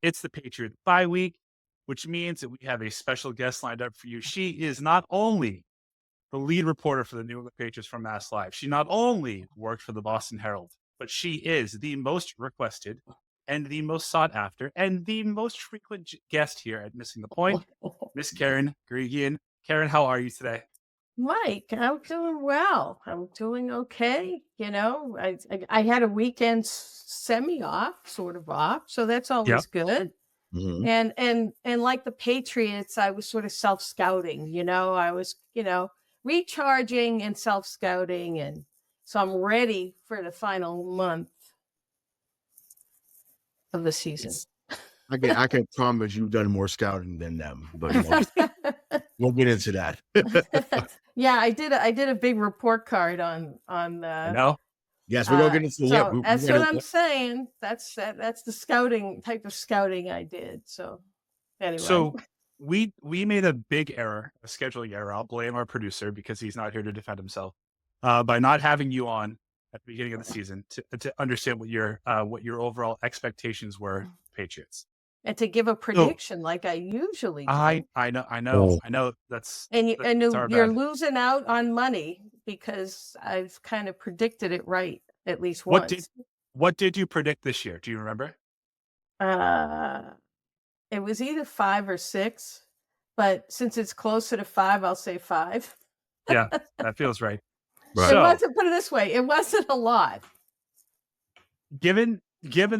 It's the Patriot bye week, which means that we have a special guest lined up for you. She is not only the lead reporter for the New England Patriots from MassLive. She not only worked for the Boston Herald, but she is the most requested and the most sought after and the most frequent guest here at Missing the Point, Miss Karen Guregian. Karen, how are you today? Mike, I'm doing well. I'm doing okay. I had a weekend semi off, sort of off, so that's Yeah. always good. Mhm. And like the Patriots, I was sort of self scouting. I was recharging and self scouting, and so I'm ready for the final month of the season. It's I can promise you've done more scouting than them, but, we'll get into that. Yeah, I did a big report card on I know. Yes, we're gonna get into yeah, so we that's what gotta I'm saying. That's the scouting type of scouting I did. So anyway, So we made a big error, a scheduling error. I'll blame our producer because he's not here to defend himself by not having you on at the beginning of the season to understand what your overall expectations were, Patriots. and to give a So prediction like I usually I do, I know I know Oh. I know that's and you and that's you- our you're bad. losing out on money because I've kind of predicted it right at least What did once. what did you predict this year? Do you remember? Uh, it was either 5 or 6, but since it's closer to 5, I'll say 5. Yeah, that feels right. Right. It So wasn't. Put it this way, it wasn't a lot. given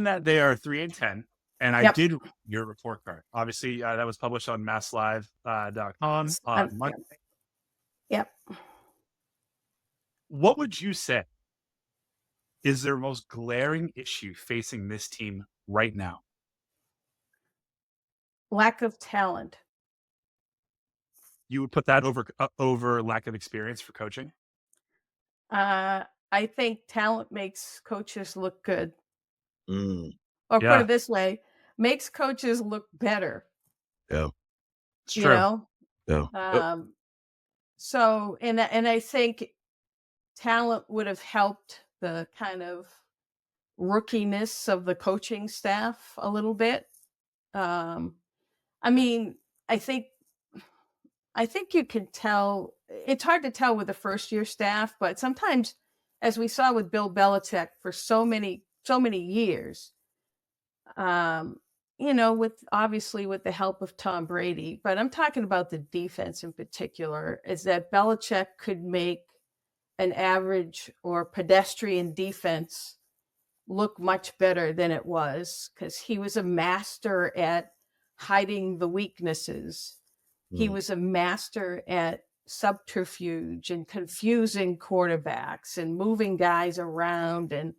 that they are 3-10, and I Yep. did read your report card. Obviously, that was published on MassLive.com on Monday. Yep. Yep. What would you say is their most glaring issue facing this team right now? Lack of talent. You would put that over lack of experience for coaching? I think talent makes coaches look good. Mm, Or put Yeah, it this way, makes coaches look better, yeah, it's you true. know? yeah. Um, so and I think talent would have helped the kind of rookiness of the coaching staff a little bit. Um, I mean, I think I think you can tell it's hard to tell with the first year staff, but sometimes, as we saw with Bill Belichick for so many years, um, with obviously with the help of Tom Brady, but I'm talking about the defense in particular, is that Belichick could make an average or pedestrian defense look much better than it was because he was a master at hiding the weaknesses. He Mm, was a master at subterfuge and confusing quarterbacks and moving guys around and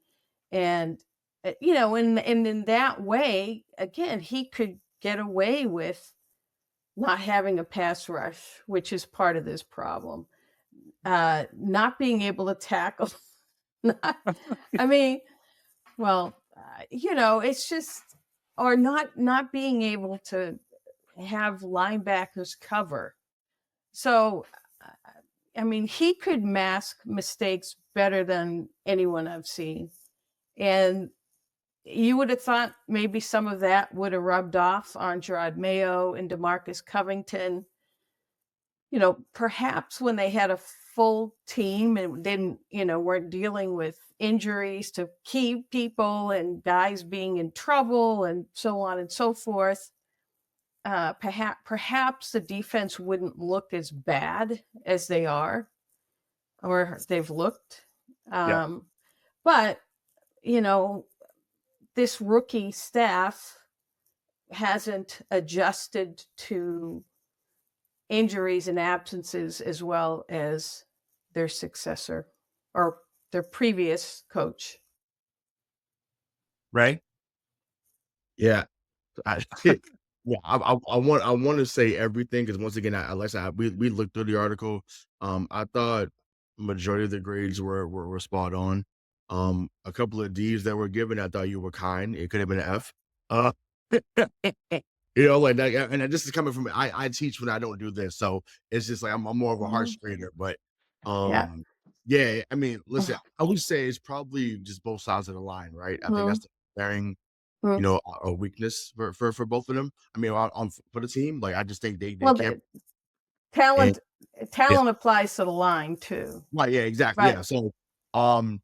in that way, again, he could get away with not having a pass rush, which is part of this problem. Not being able to tackle. not, I mean, well, it's just or not being able to have linebackers cover. So, I mean, he could mask mistakes better than anyone I've seen. And you would have thought maybe some of that would have rubbed off on Gerard Mayo and DeMarcus Covington. Perhaps when they had a full team and weren't dealing with injuries to key people and guys being in trouble and so on and so forth. Perhaps the defense wouldn't look as bad as they are or they've looked. Yeah. Um, but you know, this rookie staff hasn't adjusted to injuries and absences as well as their successor or their previous coach. Right? yeah. I, yeah, I want to say everything because once again, like I said, we looked through the article. I thought majority of the grades were spot on. A couple of D's that were given, I thought you were kind. It could have been an F. Uh, like that, and this is coming from I teach when I don't do this, so it's just like I'm more of a harsh Mhm. grader. But Yeah. yeah, I mean, listen, I would say it's probably just both sides of the line, right? I think that's Mhm. the bearing. you know, a weakness for both of them. I mean, for the team, like I just think they Well, can't. And talent yeah, applies to the line too, right, yeah, exactly, right? yeah. So, um,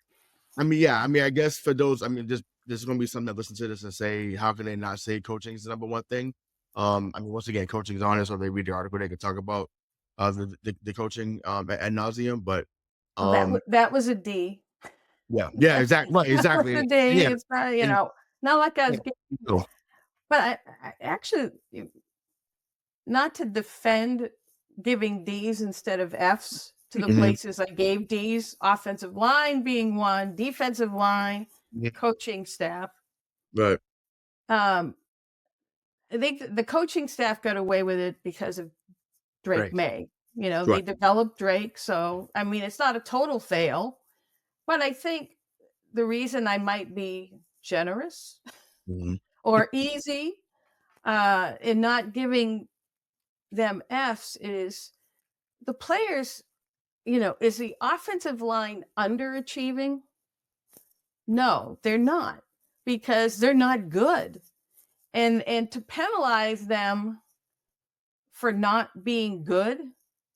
I mean, yeah, I mean, I guess for those, I mean, there's gonna be some that listen to this and say, how can they not say coaching is the number one thing? I mean, once again, coaching is on it, so they read the article, they can talk about the coaching ad nauseum, but Well, um, that was a D. yeah, yeah, exactly, right, That was exactly, a D. yeah, It's not, and not like I yeah, was getting, so, but I actually, not to defend giving D's instead of F's to the mhm, places I gave D's, offensive line being one, defensive line, mhm, coaching staff. right, Um, I think the coaching staff got away with it because of Drake Drake. May. They right, developed Drake. So, I mean, it's not a total fail, but I think the reason I might be generous mhm, or easy in not giving them F's is the players, is the offensive line underachieving? No, they're not, because they're not good. And to penalize them for not being good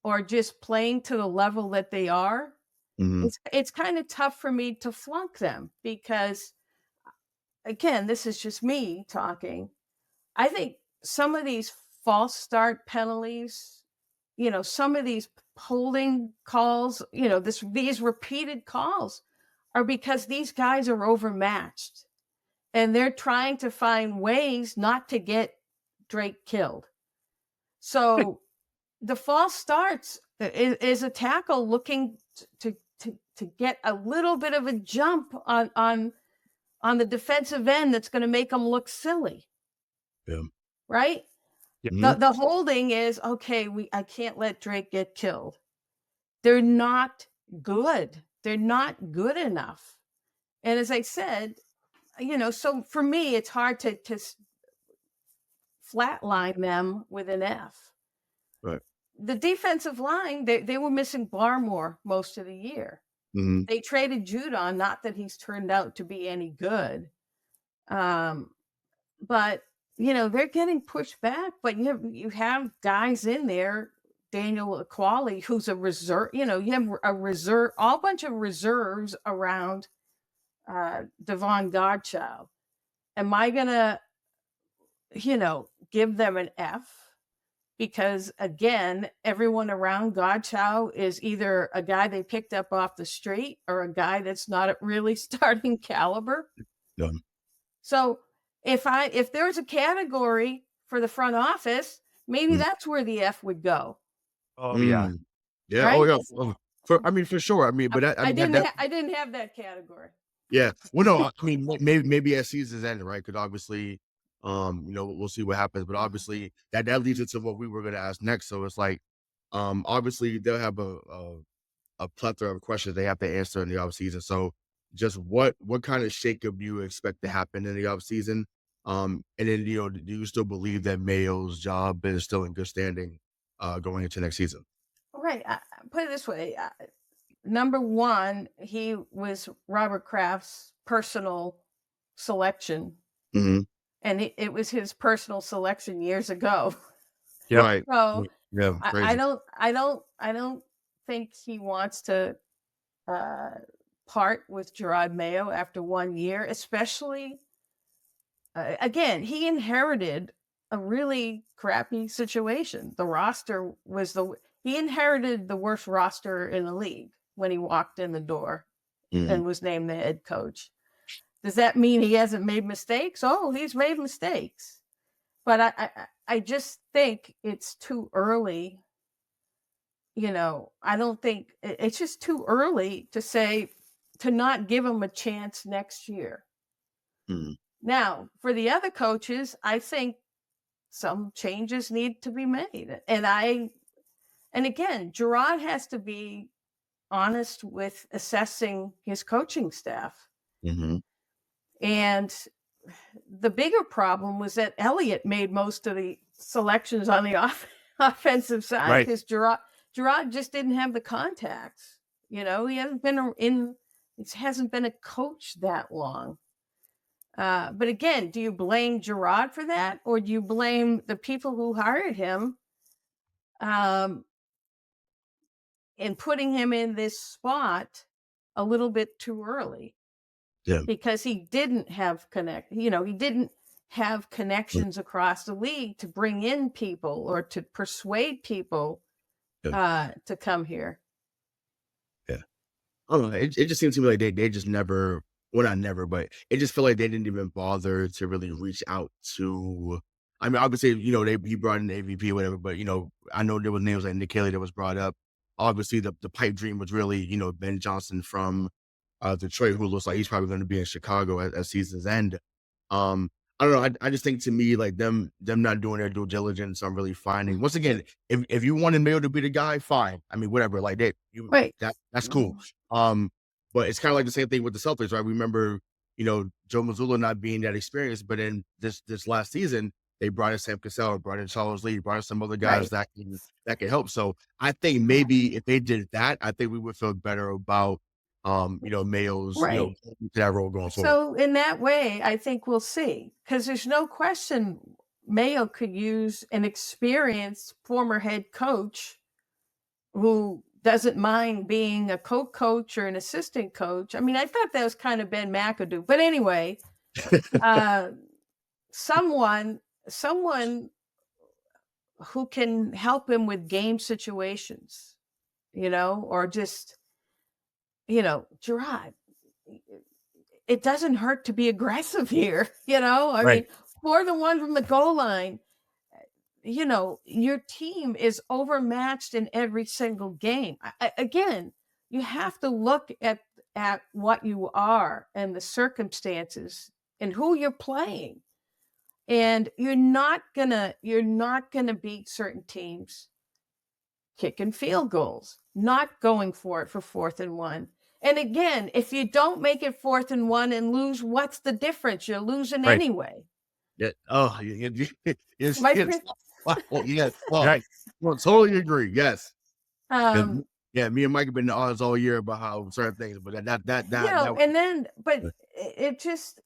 or just playing to the level that they are, mhm, it's kind of tough for me to flunk them, because again, this is just me talking. I think some of these false start penalties, some of these holding calls, these repeated calls are because these guys are overmatched and they're trying to find ways not to get Drake killed. So the false starts is a tackle looking to get a little bit of a jump on the defensive end that's going to make them look silly, yeah, right? Yep. mhm, The holding is okay. I can't let Drake get killed. They're not good. They're not good enough. And as I said, so for me, it's hard to flatline them with an F. right, The defensive line, they were missing Barmore most of the year. mhm, They traded Judon, not that he's turned out to be any good. But they're getting pushed back. But you have guys in there, Daniel Aquali, who's a reserve. You have a reserve, all bunch of reserves around Devon Godchild. Am I gonna, give them an F? Because again, everyone around Godchild is either a guy they picked up off the street or a guy that's not at really starting caliber. yeah, So if there's a category for the front office, maybe mhm, that's where the F would go, Oh yeah. mm, yeah, oh right? yeah, I mean, for sure, I mean, but that, I I mean, didn't I didn't have that category. yeah. Well, no, I mean, maybe as season's ending, right? Because obviously, you know, we'll see what happens. But obviously, that leads into what we were going to ask next. So it's like, obviously they'll have a plethora of questions they have to answer in the off season. So just what kind of shakeup do you expect to happen in the off season? And then do you still believe that Mayo's job is still in good standing, going into next season? Right. Put it this way. Number one, he was Robert Kraft's personal selection, Mm-hmm. and it was his personal selection years ago. Yep. Right. So Yeah. I Crazy. don't think he wants to part with Gerard Mayo after 1 year, especially again, he inherited a really crappy situation. The roster was he inherited the worst roster in the league when he walked in the door Mhm. and was named the head coach. Does that mean he hasn't made mistakes? Oh, he's made mistakes. But I just think it's too early. I don't think it's just too early to say to not give him a chance next year. Mhm. Now, for the other coaches, I think some changes need to be made. And again, Gerard has to be honest with assessing his coaching staff. Mhm. And the bigger problem was that Elliott made most of the selections on the offensive side, Right. because Gerard just didn't have the contacts. He hasn't been he hasn't been a coach that long. But again, do you blame Gerard for that, or do you blame the people who hired him in putting him in this spot a little bit too early? Yeah. Because he didn't have he didn't have connections across the league to bring in people or to persuade people to come here. Yeah. I don't know. It just seems to me like they just never, well, not never, but it just feel like they didn't even bother to really reach out to. I mean, obviously, he brought in the AVP or whatever, but I know there was names like Nick Haley that was brought up. Obviously, the pipe dream was really Ben Johnson from Detroit, who looks like he's probably going to be in Chicago at season's end. I don't know. I just think, to me, like them not doing their due diligence on really finding. Once again, if you wanted Mayo to be the guy, fine. I mean, whatever. Like Right. that's cool. But it's kind of like the same thing with the Celtics, right? Remember, Joe Mazzulla not being that experienced, but in this last season, they brought in Sam Cassell, brought in Charles Lee, brought in some other guys Right. that can help. So I think maybe if they did that, I think we would feel better about Mayo's Right. that role going forward. So in that way, I think we'll see, because there's no question Mayo could use an experienced former head coach who doesn't mind being a co-coach or an assistant coach. I mean, I thought that was kind of Ben McAdoo, but anyway, someone who can help him with game situations, or just, Gerard, it doesn't hurt to be aggressive here, I Right. mean, 4-1 from the goal line. Your team is overmatched in every single game. Again, you have to look at what you are and the circumstances and who you're playing. And you're not gonna beat certain teams kicking field goals, not going for it for 4th and 1. And again, if you don't make it 4th and 1 and lose, what's the difference? You're losing Right. anyway. Yeah. Oh, yes. My Yes. friend- Yes. Oh, Right. well, totally agree. Yes. 'Cause, Um, yeah, me and Mike have been in odds all year about how certain things, but that and then, but it just,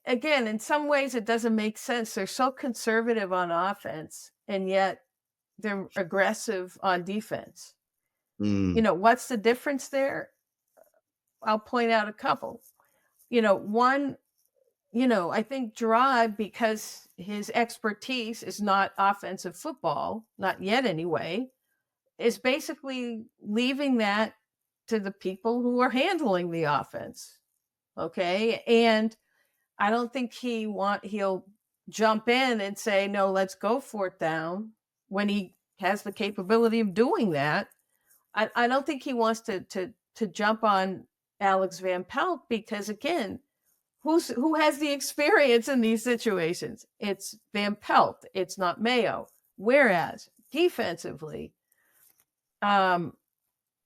again, in some ways, it doesn't make sense. They're so conservative on offense, and yet they're aggressive on defense. What's the difference there? I'll point out a couple. One, I think Gerard, because his expertise is not offensive football, not yet anyway, is basically leaving that to the people who are handling the offense. Okay. And I don't think he'll jump in and say, no, let's go 4th down, when he has the capability of doing that. I don't think he wants to jump on Alex Van Pelt, because again, who has the experience in these situations? It's Van Pelt. It's not Mayo. Whereas defensively, number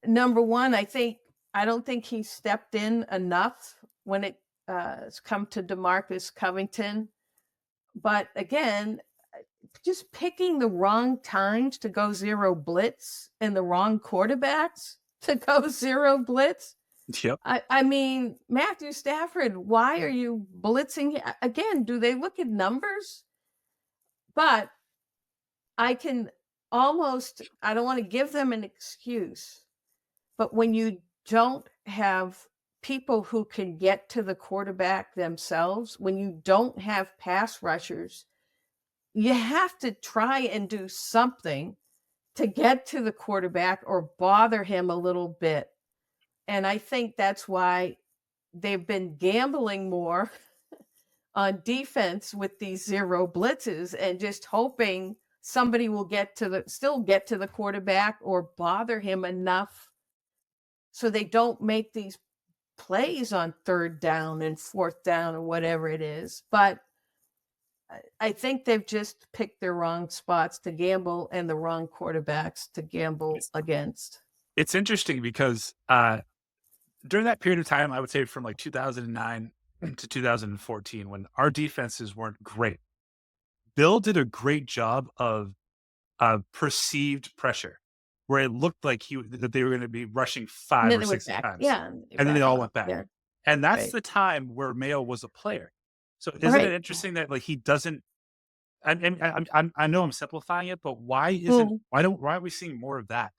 one, I don't think he stepped in enough when it's come to DeMarcus Covington. But again, just picking the wrong times to go zero blitz and the wrong quarterbacks to go zero blitz. Yep. I mean, Matthew Stafford, why are you blitzing? Again, do they look at numbers? But I don't want to give them an excuse, but when you don't have people who can get to the quarterback themselves, when you don't have pass rushers, you have to try and do something to get to the quarterback or bother him a little bit. And I think that's why they've been gambling more on defense with these zero blitzes and just hoping somebody will still get to the quarterback or bother him enough so they don't make these plays on 3rd down and 4th down or whatever it is. But I think they've just picked their wrong spots to gamble and the wrong quarterbacks to gamble against. It's interesting because during that period of time, I would say from like 2009 to 2014, when our defenses weren't great, Bill did a great job of perceived pressure, where it looked like that they were going to be rushing 5 And then or they went 6 back. times. Yeah. And then they all went back. Yeah. And that's Right. the time where Mayo was a player. So isn't Right. it interesting that like he doesn't? I know I'm simplifying it, but why Mm, aren't we seeing more of that?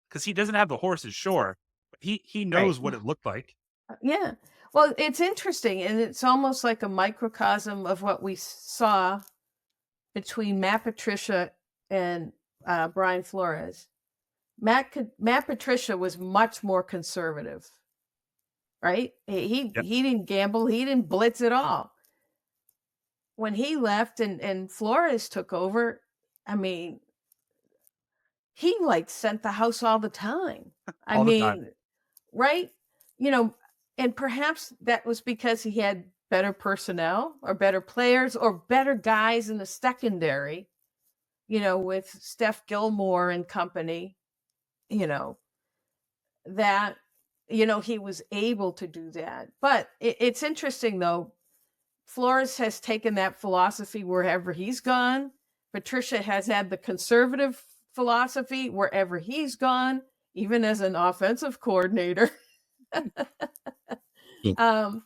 Because he doesn't have the horses, sure, but he right. knows what it looked like. Yeah. Well, it's interesting, and it's almost like a microcosm of what we saw between Matt Patricia and Brian Flores. Matt Patricia was much more conservative, right? Yep. He didn't gamble, he didn't blitz at all. When he left and Flores took over, I mean, he like sent the house all the time. I All the time. mean, right? You know, and perhaps that was because he had better personnel or better players or better guys in the secondary, with Steph Gilmore and company, you know, that, he was able to do that. But it's interesting, though. Flores has taken that philosophy wherever he's gone. Patricia has had the conservative philosophy wherever he's gone, even as an offensive coordinator. Mm.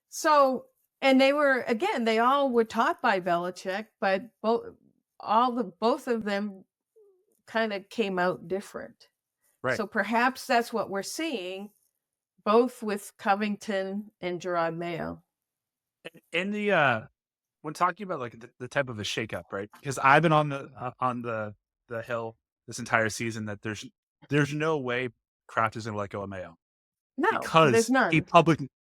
So, and they all were taught by Belichick, but both of them kind of came out different. Right. So perhaps that's what we're seeing, both with Covington and Gerard Mayo. In the when talking about like the type of a shakeup, right? Because I've been on the hill this entire season that there's no way Kraft is going to let go of Mayo No, there's none.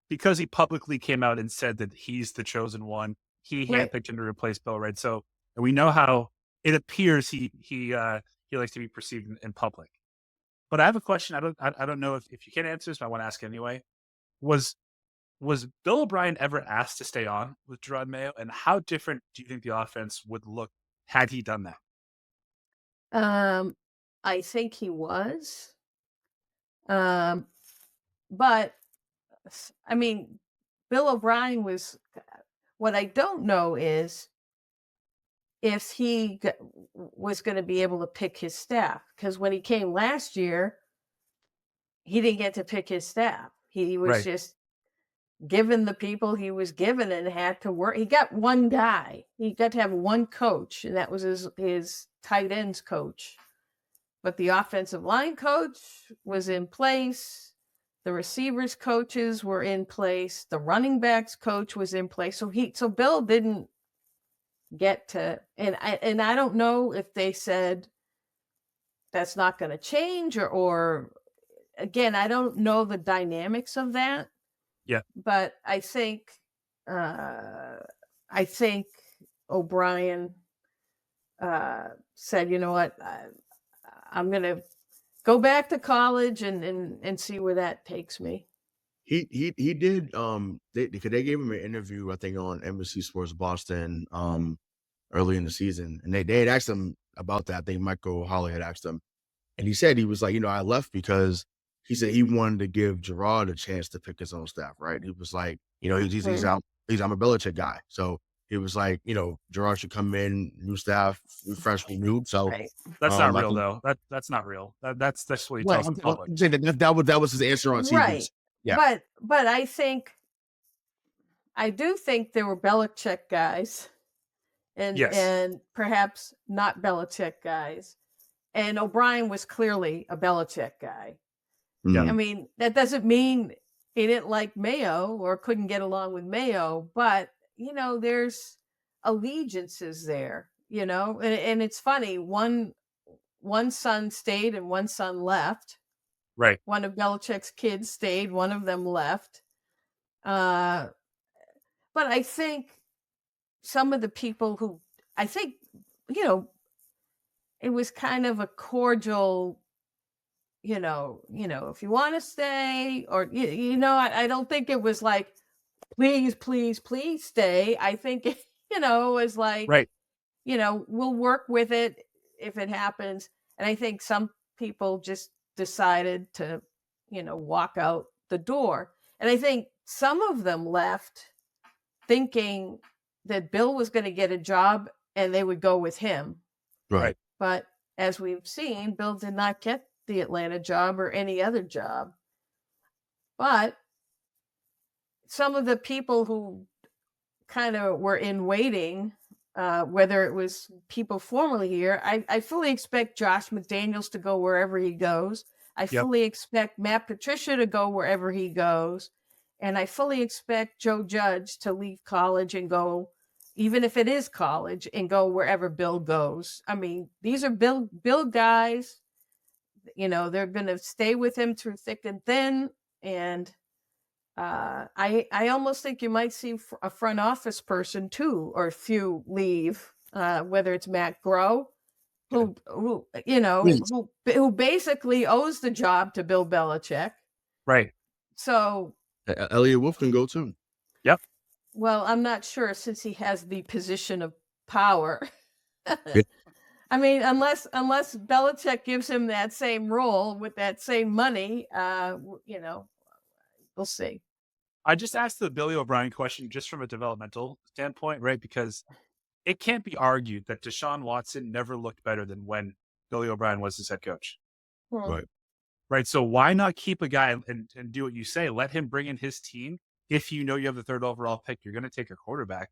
because he publicly came out and said that he's the chosen one. He Right. handpicked him to replace Bill, right? So and we know how it appears he likes to be perceived in public. But I have a question. I don't know if you can answer this, but I want to ask anyway. Was Bill O'Brien ever asked to stay on with Gerard Mayo, and how different do you think the offense would look had he done that? I think he was. But I mean, Bill O'Brien was. What I don't know is if he was going to be able to pick his staff, because when he came last year, he didn't get to pick his staff. He was Right. just given the people he was given and had to work. He got one guy. He got to have one coach, and that was his tight ends coach. But the offensive line coach was in place. The receivers coaches were in place. The running backs coach was in place. So Bill didn't get to, and I don't know if they said that's not going to change or again, I don't know the dynamics of that. Yeah. But I think O'Brien said, you know what, I'm going to go back to college and see where that takes me. He did they gave him an interview, I think, on NBC Sports Boston early in the season, and they had asked him about that. I think Michael Holley had asked him, and he said he was like, I left because he said he wanted to give Gerard a chance to pick his own staff, right? He was like, I'm a Belichick guy, so he was like, Gerard should come in, new staff, fresh, renewed. So Right. That's not real, though. That's not real. That's what he tells the public. I'm saying that was his answer on TV. Right. Yeah. But I do think there were Belichick guys and perhaps not Belichick guys. And O'Brien was clearly a Belichick guy. Yeah. I mean, that doesn't mean he didn't like Mayo or couldn't get along with Mayo, but there's allegiances there, and it's funny. One son stayed and one son left. Right. One of Belichick's kids stayed, one of them left. But I think some of the people who, it was kind of a cordial, if you want to stay or, I don't think it was like, please, please, please stay. I think, it was like, Right. We'll work with it if it happens. And I think some people just decided to, walk out the door. And I think some of them left thinking that Bill was going to get a job and they would go with him. Right. But as we've seen, Bill did not get the Atlanta job or any other job. But some of the people who kind of were in waiting, whether it was people formerly here, I fully expect Josh McDaniels to go wherever he goes. I Yep. fully expect Matt Patricia to go wherever he goes. And I fully expect Joe Judge to leave college and go, even if it is college, and go wherever Bill goes. I mean, these are Bill guys. You know, they're going to stay with him through thick and thin. And I almost think you might see a front office person too, or a few leave, whether it's Matt Groh, who you know, Please. who basically owes the job to Bill Belichick. Right. So, Elliot Wolf can go too. Yep. well, I'm not sure since he has the position of power. Yeah. I mean, unless Belichick gives him that same role with that same money, you know, we'll see. I just asked the Billy O'Brien question just from a developmental standpoint, right? Because it can't be argued that Deshaun Watson never looked better than when Billy O'Brien was his head coach. Right. Right. So why not keep a guy and do what you say? Let him bring in his team. If you know you have the 3rd overall pick, you're going to take a quarterback.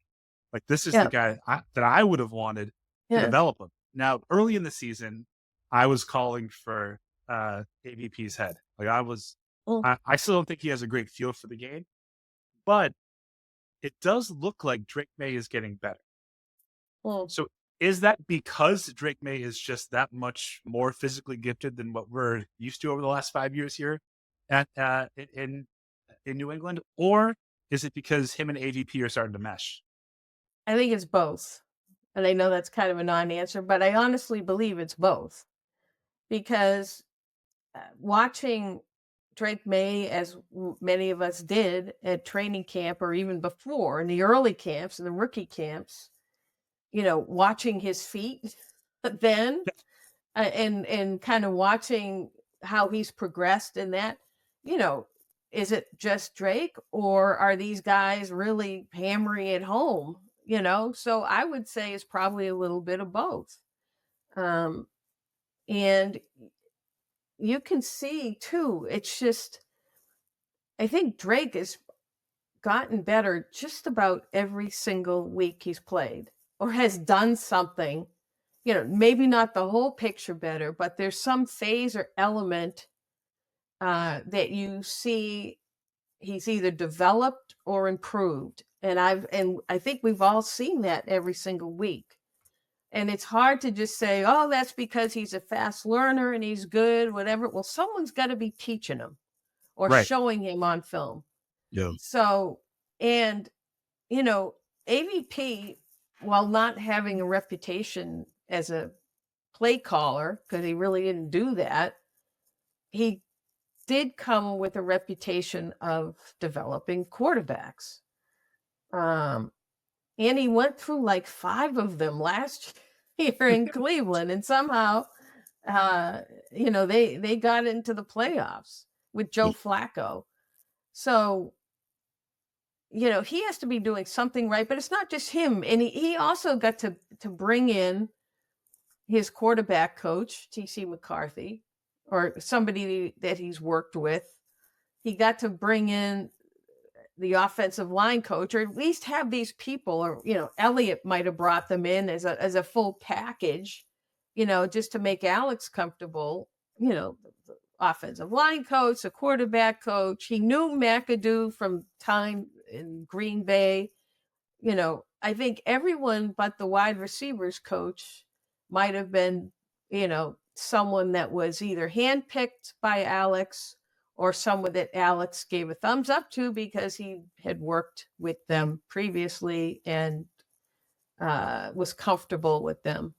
Like, this is Yeah. the guy that I would have wanted to Yeah. develop him. Now, early in the season, I was calling for AVP's head. Like, I still don't think he has a great feel for the game, but it does look like Drake Maye is getting better. Well, So is that because Drake Maye is just that much more physically gifted than what we're used to over the last 5 years here at in New England, or is it because him and AVP are starting to mesh? I think it's both. And I know that's kind of a non-answer, but I honestly believe it's both. Because watching Drake Maye, as many of us did at training camp or even before in the early camps and the rookie camps, you know, watching his feet then and kind of watching how he's progressed in that, you know, is it just Drake or are these guys really hammering it home? You know, so I would say it's probably a little bit of both. And you can see too, it's just, I think Drake has gotten better just about every single week he's played or has done something, you know, maybe not the whole picture better, but there's some phase or element that you see he's either developed or improved. And I think we've all seen that every single week. And it's hard to just say, oh, that's because he's a fast learner and he's good, whatever. Well, someone's got to be teaching him or Right. showing him on film. Yeah. So, and, you know, AVP, while not having a reputation as a play caller, because he really didn't do that, he did come with a reputation of developing quarterbacks. And he went through like 5 of them last year in Cleveland, and somehow, you know, they got into the playoffs with Joe Flacco. So, you know, he has to be doing something right, but it's not just him. And he also got to bring in his quarterback coach, TC McCarthy, or somebody that he's worked with. He got to bring in the offensive line coach, or at least have these people, or, you know, Elliott might have brought them in as a full package, you know, just to make Alex comfortable, you know, the offensive line coach, the quarterback coach. He knew McAdoo from time in Green Bay. You know, I think everyone but the wide receivers coach might have been, you know, someone that was either handpicked by Alex or someone that Alex gave a thumbs up to because he had worked with them previously and was comfortable with them.